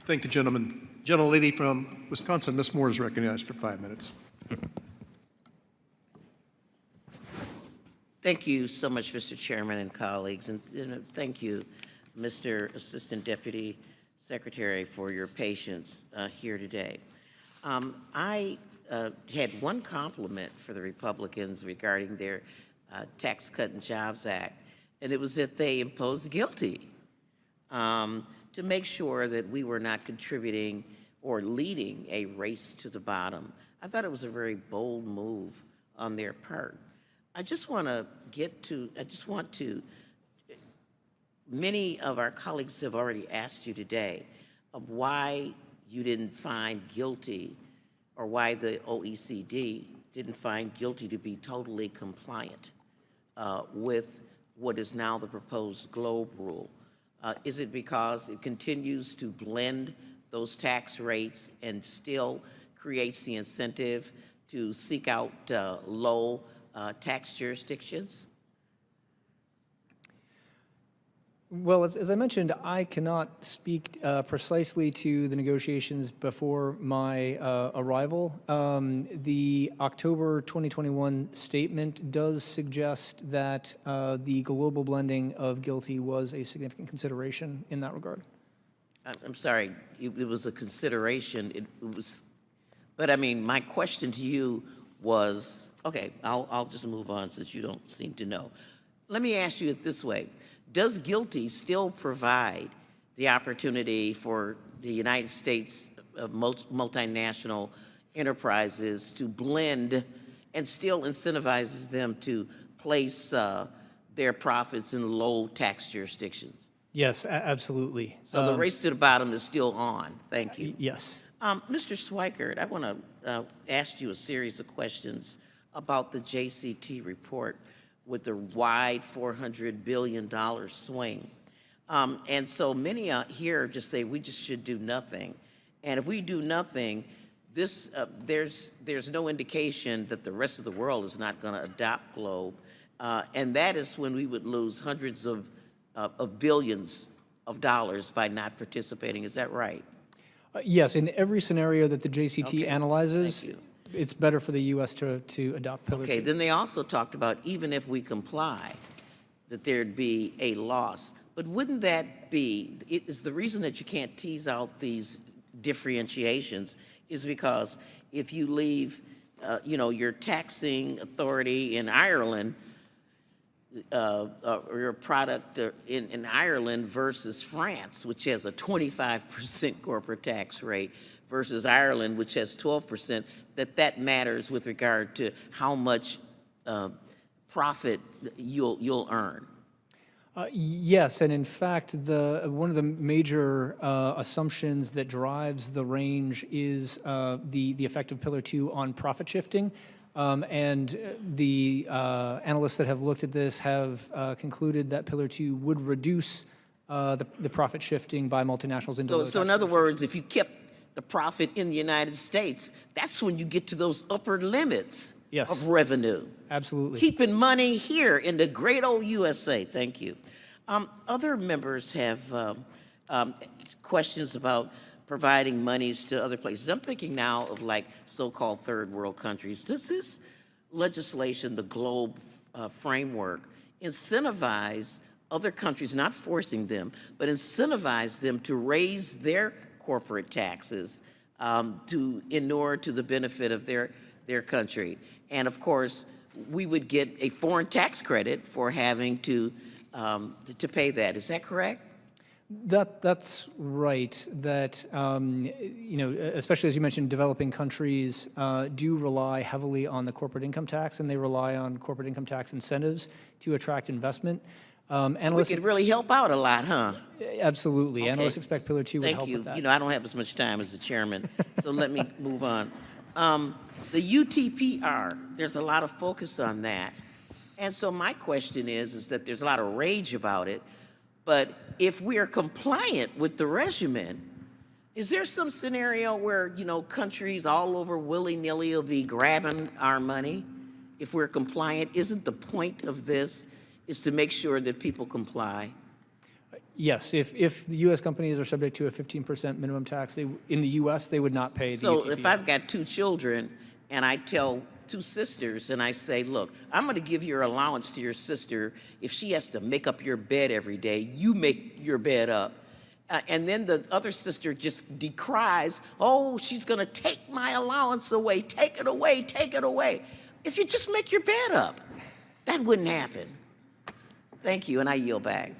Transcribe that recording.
Thank the gentleman. Gentlelady from Wisconsin, Ms. Moore, is recognized for 5 minutes. Thank you so much, Mr. Chairman and colleagues, and thank you, Mr. Assistant Deputy Secretary, for your patience here today. I had one compliment for the Republicans regarding their Tax Cut and Jobs Act, and it was that they imposed guilty to make sure that we were not contributing or leading a race to the bottom. I thought it was a very bold move on their part. I just want to many of our colleagues have already asked you today of why you didn't find guilty, or why the OECD didn't find guilty to be totally compliant with what is now the proposed GLOBE rule. Is it because it continues to blend those tax rates and still creates the incentive to seek out low tax jurisdictions? Well, as I mentioned, I cannot speak precisely to the negotiations before my arrival. The October 2021 statement does suggest that the global blending of guilty was a significant consideration in that regard. I'm sorry, it was a consideration. It was, but I mean, my question to you was, okay, I'll just move on since you don't seem to know. Let me ask you it this way. Does guilty still provide the opportunity for the United States multinational enterprises to blend and still incentivizes them to place their profits in low tax jurisdictions? Yes, absolutely. So the race to the bottom is still on. Thank you. Yes. Mr. Schweikert, I want to ask you a series of questions about the JCT report with the wide $400 billion swing. And so many here just say we just should do nothing. And if we do nothing, there's no indication that the rest of the world is not going to adopt GLOBE. And that is when we would lose hundreds of billions of dollars by not participating. Is that right? Yes, in every scenario that the JCT analyzes, it's better for the U.S. to adopt Pillar 2. Okay, then they also talked about even if we comply, that there'd be a loss. But wouldn't that be, is the reason that you can't tease out these differentiations is because if you leave, your taxing authority in Ireland, or your product in Ireland versus France, which has a 25% corporate tax rate, versus Ireland, which has 12%, that matters with regard to how much profit you'll earn. Yes, and in fact, one of the major assumptions that drives the range is the effect of Pillar 2 on profit shifting. And the analysts that have looked at this have concluded that Pillar 2 would reduce the profit shifting by multinationals into So in other words, if you kept the profit in the United States, that's when you get to those upper limits of revenue. Absolutely. Keeping money here in the great old USA. Thank you. Other members have questions about providing monies to other places. I'm thinking now of like so-called third world countries. Does this legislation, the GLOBE framework, incentivize other countries, not forcing them, but incentivize them to raise their corporate taxes to inure to the benefit of their country? And of course, we would get a foreign tax credit for having to pay that. Is that correct? That's right. That especially as you mentioned, developing countries do rely heavily on the corporate income tax, and they rely on corporate income tax incentives to attract investment. We could really help out a lot, huh? Absolutely. Okay. Analysts expect Pillar 2 would help with that. Thank you. I don't have as much time as the chairman, so let me move on. The UTPR, there's a lot of focus on that. And so my question is that there's a lot of rage about it, but if we are compliant with the regimen, is there some scenario where, countries all over willy-nilly will be grabbing our money if we're compliant? Isn't the point of this is to make sure that people comply? Yes, if the U.S. companies are subject to a 15% minimum tax, in the U.S., they would not pay the So UTP. if I've got 2 children and I tell 2 sisters and I say, look, I'm going to give your allowance to your sister if she has to make up your bed every day, you make your bed up. And then the other sister just decries, oh, she's going to take my allowance away, take it away, take it away. If you just make your bed up, that wouldn't happen. Thank you, and I yield back.